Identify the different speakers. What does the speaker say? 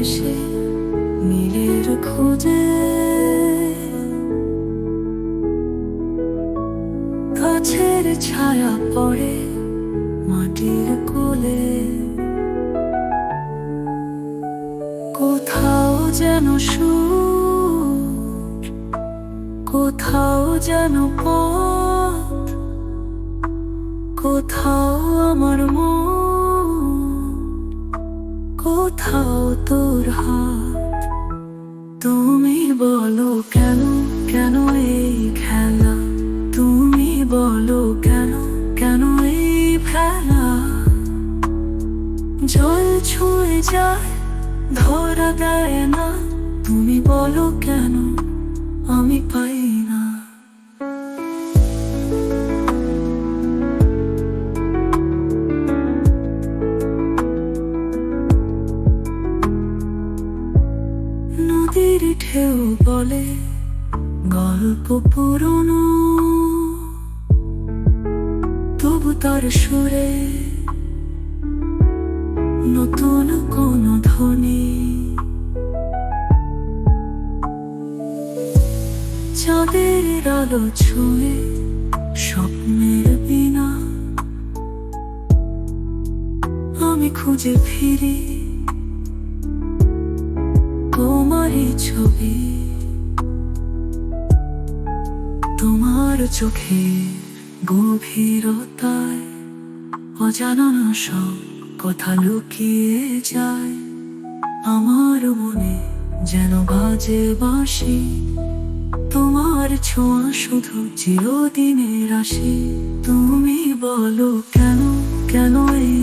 Speaker 1: এসে নীলের খোঁজে গাছের ছায়া পড়ে মাটির কোলে, কোথাও যেন সুর, কোথাও যেন পথ, কোথাও আমার মন, কোথাও তোর হাত। তুমি বলো কেন, কেন এই খেলা? তুমি বলো কেন, কেন এই খেলা? জল ছুঁয়ে যায় ধরা দেয় না, তুমি বলো কেন আমি পাই না? নদীর ঢেউ বলে গল্প পুরনো, তবু তার সুরে নতুন কোন ধ্বনি। চাঁদের আলো ছুঁয়ে স্বপ্নের বিনা আমি খুঁজে ফিরি তোমারই ছবি, তোমার চোখে গভীরতায় অজানা সব কথা লুকিয়ে যায়। আমার মনে যেন বাজে বাঁশি, তোমার ছোঁয়া শুধু চিরদিনের আসি। তুমি বলো কেন, কেন এই